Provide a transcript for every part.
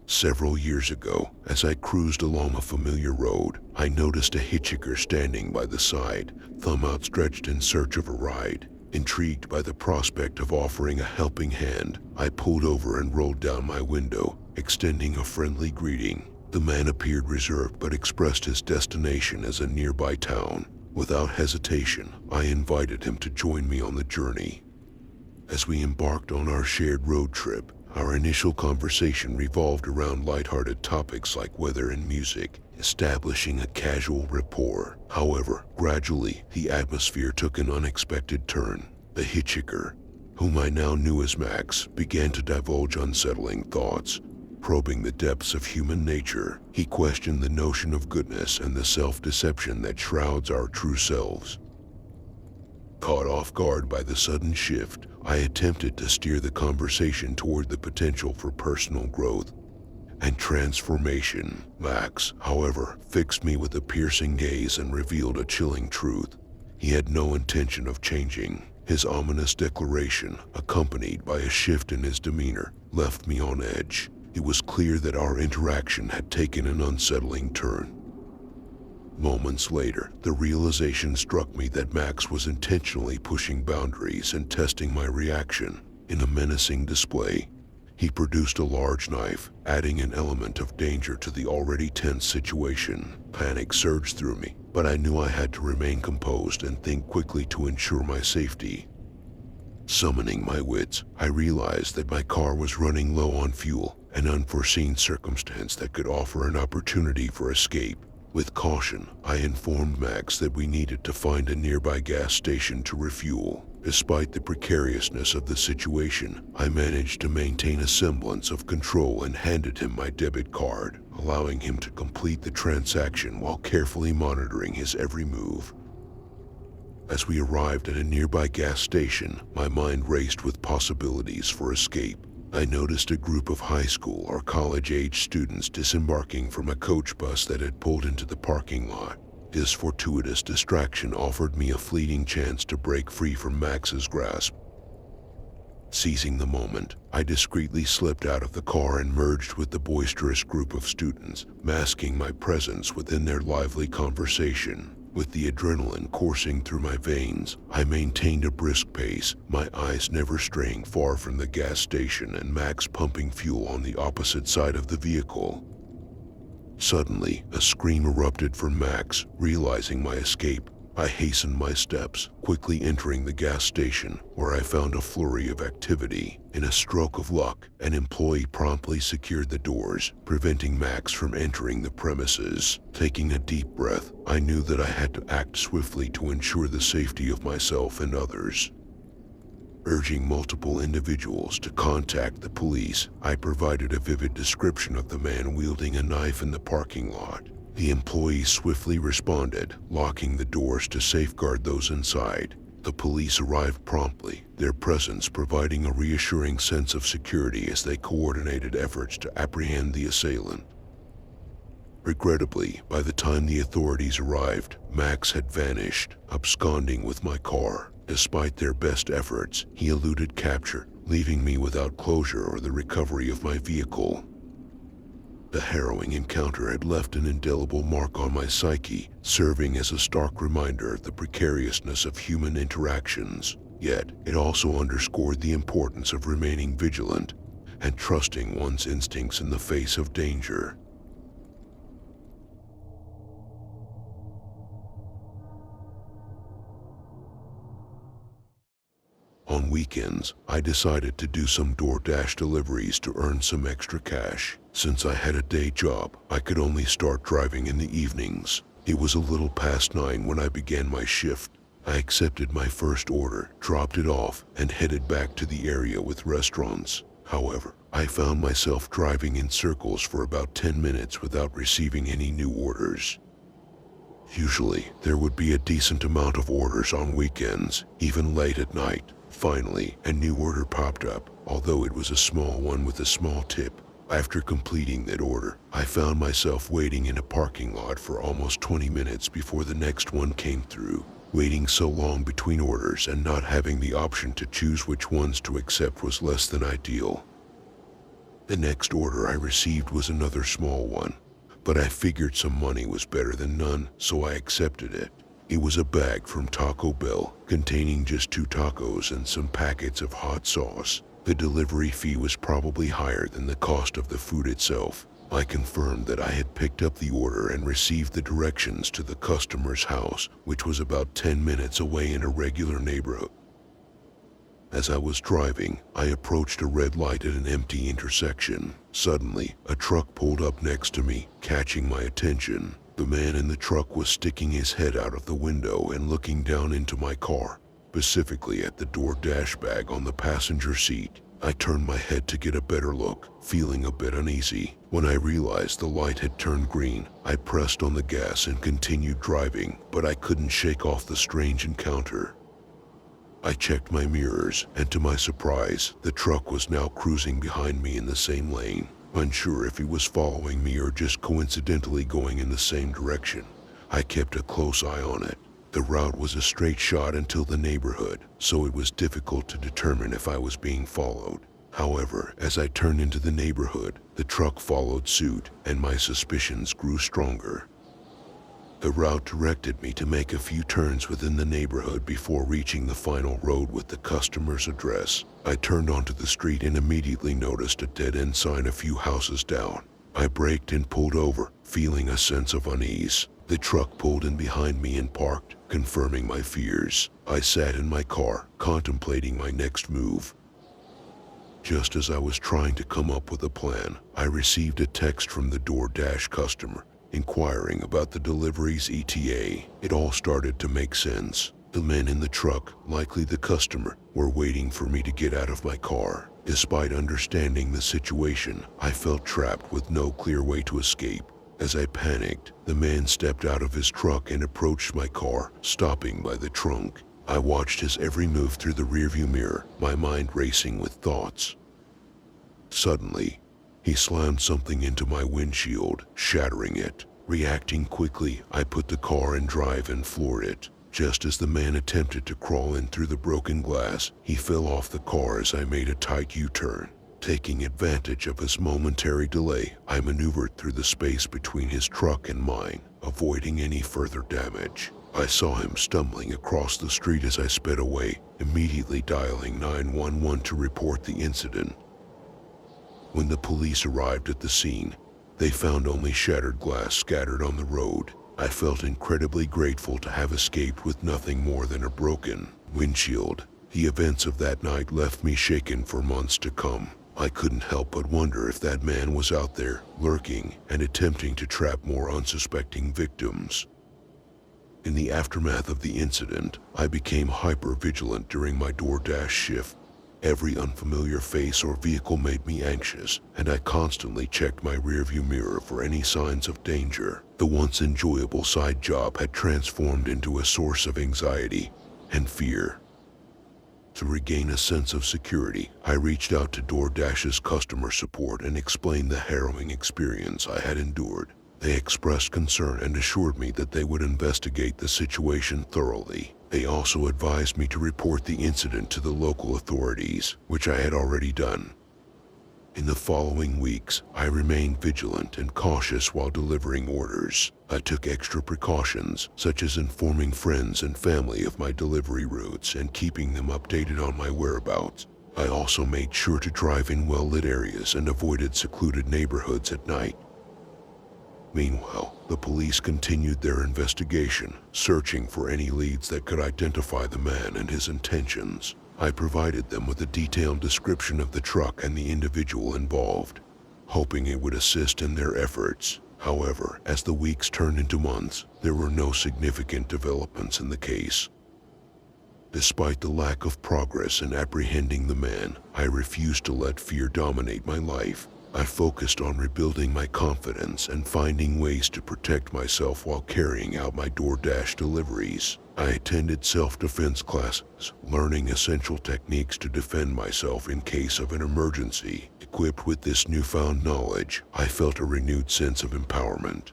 Several years ago, as I cruised along a familiar road, I noticed a hitchhiker standing by the side, thumb outstretched in search of a ride. Intrigued by the prospect of offering a helping hand, I pulled over and rolled down my window, extending a friendly greeting. The man appeared reserved but expressed his destination as a nearby town. Without hesitation, I invited him to join me on the journey. As we embarked on our shared road trip, our initial conversation revolved around lighthearted topics like weather and music, establishing a casual rapport. However, gradually, the atmosphere took an unexpected turn. The hitchhiker, whom I now knew as Max, began to divulge unsettling thoughts. Probing the depths of human nature, he questioned the notion of goodness and the self-deception that shrouds our true selves. Caught off guard by the sudden shift, I attempted to steer the conversation toward the potential for personal growth and transformation. Max, however, fixed me with a piercing gaze and revealed a chilling truth. He had no intention of changing. His ominous declaration, accompanied by a shift in his demeanor, left me on edge. It was clear that our interaction had taken an unsettling turn. Moments later, the realization struck me that Max was intentionally pushing boundaries and testing my reaction. In a menacing display, he produced a large knife, adding an element of danger to the already tense situation. Panic surged through me, but I knew I had to remain composed and think quickly to ensure my safety. Summoning my wits, I realized that my car was running low on fuel, an unforeseen circumstance that could offer an opportunity for escape. With caution, I informed Max that we needed to find a nearby gas station to refuel. Despite the precariousness of the situation, I managed to maintain a semblance of control and handed him my debit card, allowing him to complete the transaction while carefully monitoring his every move. As we arrived at a nearby gas station, my mind raced with possibilities for escape. I noticed a group of high school or college-age students disembarking from a coach bus that had pulled into the parking lot. This fortuitous distraction offered me a fleeting chance to break free from Max's grasp. Seizing the moment, I discreetly slipped out of the car and merged with the boisterous group of students, masking my presence within their lively conversation. With the adrenaline coursing through my veins, I maintained a brisk pace, my eyes never straying far from the gas station and Max pumping fuel on the opposite side of the vehicle. Suddenly, a scream erupted from Max. Realizing my escape, I hastened my steps, quickly entering the gas station, where I found a flurry of activity. In a stroke of luck, an employee promptly secured the doors, preventing Max from entering the premises. Taking a deep breath, I knew that I had to act swiftly to ensure the safety of myself and others. Urging multiple individuals to contact the police, I provided a vivid description of the man wielding a knife in the parking lot. The employees swiftly responded, locking the doors to safeguard those inside. The police arrived promptly, their presence providing a reassuring sense of security as they coordinated efforts to apprehend the assailant. Regrettably, by the time the authorities arrived, Max had vanished, absconding with my car. Despite their best efforts, he eluded capture, leaving me without closure or the recovery of my vehicle. The harrowing encounter had left an indelible mark on my psyche, serving as a stark reminder of the precariousness of human interactions. Yet, it also underscored the importance of remaining vigilant and trusting one's instincts in the face of danger. On weekends, I decided to do some DoorDash deliveries to earn some extra cash. Since I had a day job, I could only start driving in the evenings. It was a little past 9 when I began my shift. I accepted my first order, dropped it off, and headed back to the area with restaurants. However, I found myself driving in circles for about 10 minutes without receiving any new orders. Usually, there would be a decent amount of orders on weekends, even late at night. Finally, a new order popped up, although it was a small one with a small tip. After completing that order, I found myself waiting in a parking lot for almost 20 minutes before the next one came through. Waiting so long between orders and not having the option to choose which ones to accept was less than ideal. The next order I received was another small one, but I figured some money was better than none, so I accepted it. It was a bag from Taco Bell containing just 2 tacos and some packets of hot sauce. The delivery fee was probably higher than the cost of the food itself. I confirmed that I had picked up the order and received the directions to the customer's house, which was about 10 minutes away in a regular neighborhood. As I was driving, I approached a red light at an empty intersection. Suddenly, a truck pulled up next to me, catching my attention. The man in the truck was sticking his head out of the window and looking down into my car, specifically at the DoorDash bag on the passenger seat. I turned my head to get a better look, feeling a bit uneasy. When I realized the light had turned green, I pressed on the gas and continued driving, but I couldn't shake off the strange encounter. I checked my mirrors, and to my surprise, the truck was now cruising behind me in the same lane. Unsure if he was following me or just coincidentally going in the same direction, I kept a close eye on it. The route was a straight shot until the neighborhood, so it was difficult to determine if I was being followed. However, as I turned into the neighborhood, the truck followed suit, and my suspicions grew stronger. The route directed me to make a few turns within the neighborhood before reaching the final road with the customer's address. I turned onto the street and immediately noticed a dead-end sign a few houses down. I braked and pulled over, feeling a sense of unease. The truck pulled in behind me and parked, confirming my fears. I sat in my car, contemplating my next move. Just as I was trying to come up with a plan, I received a text from the DoorDash customer, inquiring about the delivery's ETA. It all started to make sense. The men in the truck, likely the customer, were waiting for me to get out of my car. Despite understanding the situation, I felt trapped with no clear way to escape. As I panicked, the man stepped out of his truck and approached my car, stopping by the trunk. I watched his every move through the rearview mirror, my mind racing with thoughts. Suddenly, he slammed something into my windshield, shattering it. Reacting quickly, I put the car in drive and floored it. Just as the man attempted to crawl in through the broken glass, he fell off the car as I made a tight U-turn. Taking advantage of his momentary delay, I maneuvered through the space between his truck and mine, avoiding any further damage. I saw him stumbling across the street as I sped away, immediately dialing 911 to report the incident. When the police arrived at the scene, they found only shattered glass scattered on the road. I felt incredibly grateful to have escaped with nothing more than a broken windshield. The events of that night left me shaken for months to come. I couldn't help but wonder if that man was out there, lurking and attempting to trap more unsuspecting victims. In the aftermath of the incident, I became hyper-vigilant during my DoorDash shift. Every unfamiliar face or vehicle made me anxious, and I constantly checked my rearview mirror for any signs of danger. The once enjoyable side job had transformed into a source of anxiety and fear. To regain a sense of security, I reached out to DoorDash's customer support and explained the harrowing experience I had endured. They expressed concern and assured me that they would investigate the situation thoroughly. They also advised me to report the incident to the local authorities, which I had already done. In the following weeks, I remained vigilant and cautious while delivering orders. I took extra precautions, such as informing friends and family of my delivery routes and keeping them updated on my whereabouts. I also made sure to drive in well-lit areas and avoided secluded neighborhoods at night. Meanwhile, the police continued their investigation, searching for any leads that could identify the man and his intentions. I provided them with a detailed description of the truck and the individual involved, hoping it would assist in their efforts. However, as the weeks turned into months, there were no significant developments in the case. Despite the lack of progress in apprehending the man, I refused to let fear dominate my life. I focused on rebuilding my confidence and finding ways to protect myself while carrying out my DoorDash deliveries. I attended self-defense classes, learning essential techniques to defend myself in case of an emergency. Equipped with this newfound knowledge, I felt a renewed sense of empowerment.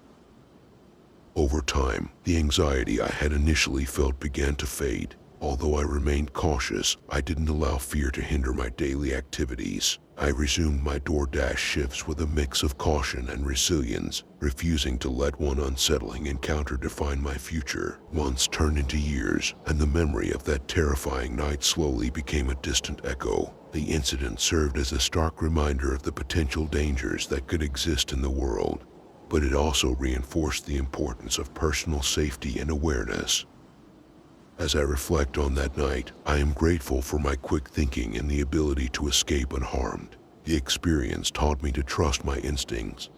Over time, the anxiety I had initially felt began to fade, Although I remained cautious, I didn't allow fear to hinder my daily activities. I resumed my DoorDash shifts with a mix of caution and resilience, refusing to let one unsettling encounter define my future. Months turned into years, and the memory of that terrifying night slowly became a distant echo. The incident served as a stark reminder of the potential dangers that could exist in the world, but it also reinforced the importance of personal safety and awareness. As I reflect on that night, I am grateful for my quick thinking and the ability to escape unharmed. The experience taught me to trust my instincts,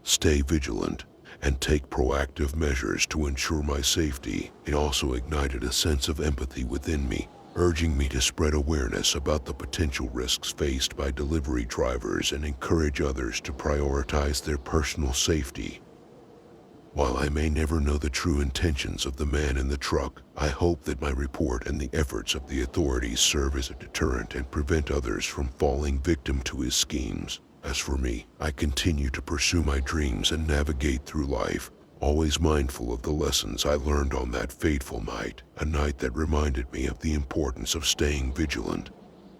stay vigilant, and take proactive measures to ensure my safety. It also ignited a sense of empathy within me, urging me to spread awareness about the potential risks faced by delivery drivers and encourage others to prioritize their personal safety. While I may never know the true intentions of the man in the truck, I hope that my report and the efforts of the authorities serve as a deterrent and prevent others from falling victim to his schemes. As for me, I continue to pursue my dreams and navigate through life, always mindful of the lessons I learned on that fateful night, a night that reminded me of the importance of staying vigilant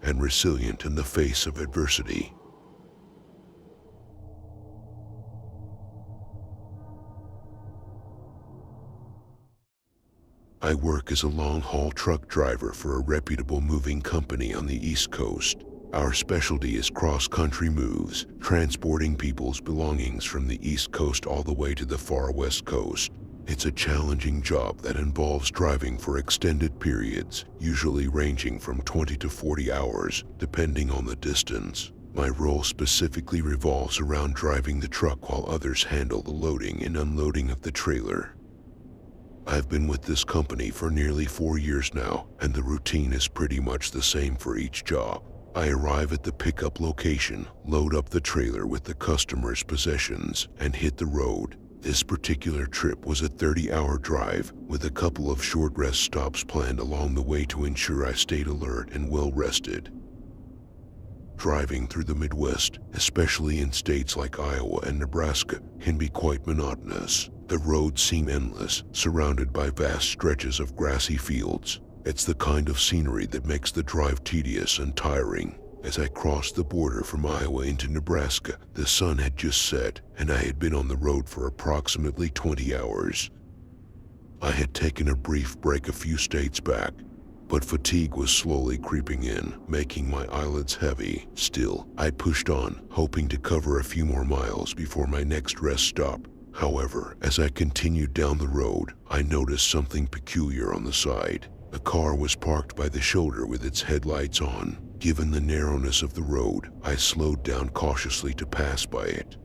and resilient in the face of adversity. I work as a long-haul truck driver for a reputable moving company on the East Coast. Our specialty is cross-country moves, transporting people's belongings from the East Coast all the way to the far West Coast. It's a challenging job that involves driving for extended periods, usually ranging from 20 to 40 hours, depending on the distance. My role specifically revolves around driving the truck while others handle the loading and unloading of the trailer. I've been with this company for nearly 4 years now, and the routine is pretty much the same for each job. I arrive at the pickup location, load up the trailer with the customer's possessions, and hit the road. This particular trip was a 30-hour drive, with a couple of short rest stops planned along the way to ensure I stayed alert and well-rested. Driving through the Midwest, especially in states like Iowa and Nebraska, can be quite monotonous. The roads seem endless, surrounded by vast stretches of grassy fields. It's the kind of scenery that makes the drive tedious and tiring. As I crossed the border from Iowa into Nebraska, the sun had just set, and I had been on the road for approximately 20 hours. I had taken a brief break a few states back, but fatigue was slowly creeping in, making my eyelids heavy. Still, I pushed on, hoping to cover a few more miles before my next rest stop. However, as I continued down the road, I noticed something peculiar on the side. A car was parked by the shoulder with its headlights on. Given the narrowness of the road, I slowed down cautiously to pass by it.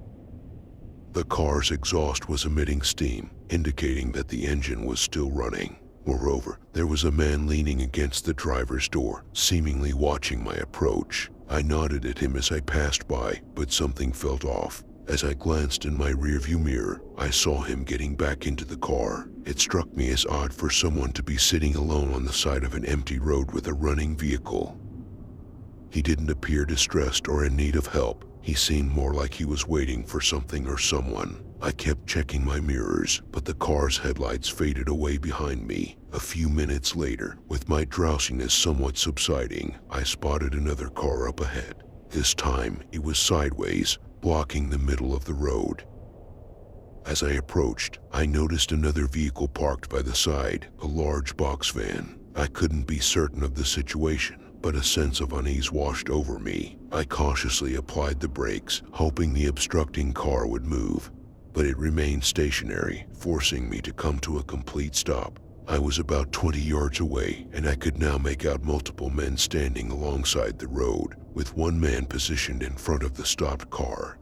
The car's exhaust was emitting steam, indicating that the engine was still running. Moreover, there was a man leaning against the driver's door, seemingly watching my approach. I nodded at him as I passed by, but something felt off. As I glanced in my rearview mirror, I saw him getting back into the car. It struck me as odd for someone to be sitting alone on the side of an empty road with a running vehicle. He didn't appear distressed or in need of help. He seemed more like he was waiting for something or someone. I kept checking my mirrors, but the car's headlights faded away behind me. A few minutes later, with my drowsiness somewhat subsiding, I spotted another car up ahead. This time, it was sideways, blocking the middle of the road. As I approached, I noticed another vehicle parked by the side, a large box van. I couldn't be certain of the situation, but a sense of unease washed over me. I cautiously applied the brakes, hoping the obstructing car would move, but it remained stationary, forcing me to come to a complete stop. I was about 20 yards away, and I could now make out multiple men standing alongside the road, with one man positioned in front of the stopped car.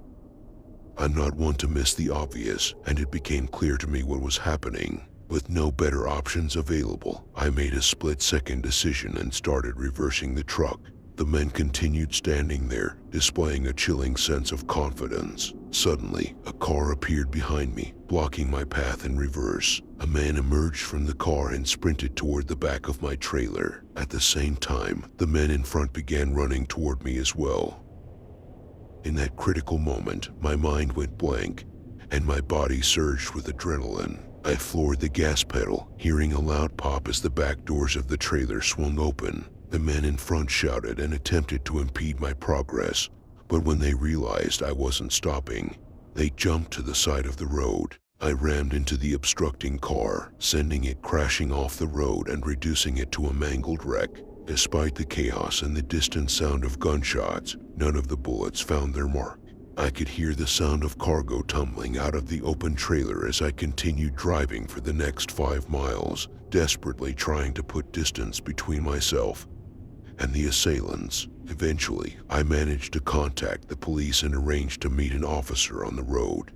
I'm not one to miss the obvious, and it became clear to me what was happening. With no better options available, I made a split-second decision and started reversing the truck. The men continued standing there, displaying a chilling sense of confidence. Suddenly, a car appeared behind me, blocking my path in reverse. A man emerged from the car and sprinted toward the back of my trailer. At the same time, the men in front began running toward me as well. In that critical moment, my mind went blank, and my body surged with adrenaline. I floored the gas pedal, hearing a loud pop as the back doors of the trailer swung open. The men in front shouted and attempted to impede my progress, but when they realized I wasn't stopping, they jumped to the side of the road. I rammed into the obstructing car, sending it crashing off the road and reducing it to a mangled wreck. Despite the chaos and the distant sound of gunshots, none of the bullets found their mark. I could hear the sound of cargo tumbling out of the open trailer as I continued driving for the next 5 miles, desperately trying to put distance between myself and the assailants. Eventually, I managed to contact the police and arranged to meet an officer on the road.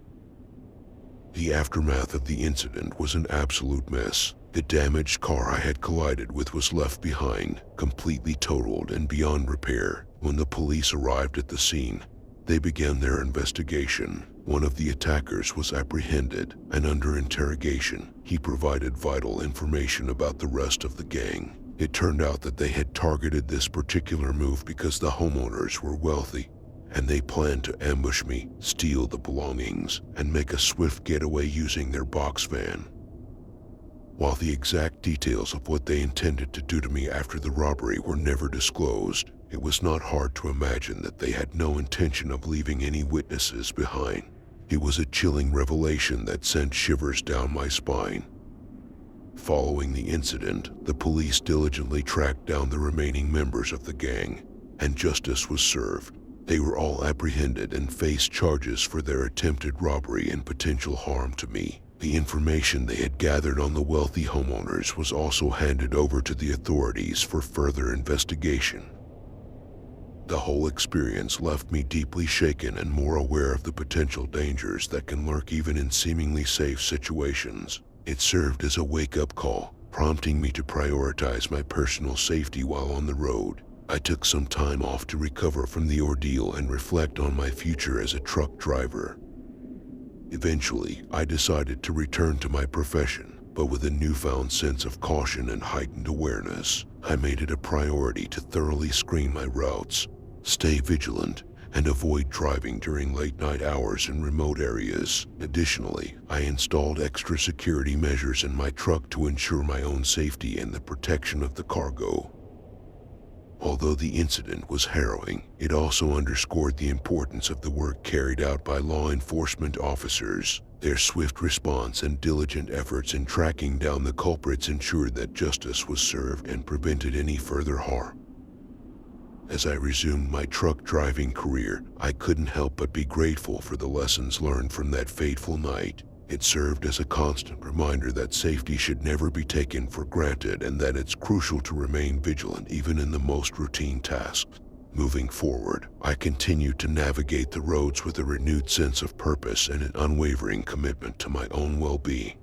The aftermath of the incident was an absolute mess. The damaged car I had collided with was left behind, completely totaled and beyond repair. When the police arrived at the scene, they began their investigation. One of the attackers was apprehended, and under interrogation, he provided vital information about the rest of the gang. It turned out that they had targeted this particular move because the homeowners were wealthy, and they planned to ambush me, steal the belongings, and make a swift getaway using their box van. While the exact details of what they intended to do to me after the robbery were never disclosed, it was not hard to imagine that they had no intention of leaving any witnesses behind. It was a chilling revelation that sent shivers down my spine. Following the incident, the police diligently tracked down the remaining members of the gang, and justice was served. They were all apprehended and faced charges for their attempted robbery and potential harm to me. The information they had gathered on the wealthy homeowners was also handed over to the authorities for further investigation. The whole experience left me deeply shaken and more aware of the potential dangers that can lurk even in seemingly safe situations. It served as a wake-up call, prompting me to prioritize my personal safety while on the road. I took some time off to recover from the ordeal and reflect on my future as a truck driver. Eventually, I decided to return to my profession, but with a newfound sense of caution and heightened awareness. I made it a priority to thoroughly screen my routes, stay vigilant, and avoid driving during late-night hours in remote areas. Additionally, I installed extra security measures in my truck to ensure my own safety and the protection of the cargo. Although the incident was harrowing, it also underscored the importance of the work carried out by law enforcement officers. Their swift response and diligent efforts in tracking down the culprits ensured that justice was served and prevented any further harm. As I resumed my truck driving career, I couldn't help but be grateful for the lessons learned from that fateful night. It served as a constant reminder that safety should never be taken for granted and that it's crucial to remain vigilant even in the most routine tasks. Moving forward, I continued to navigate the roads with a renewed sense of purpose and an unwavering commitment to my own well-being.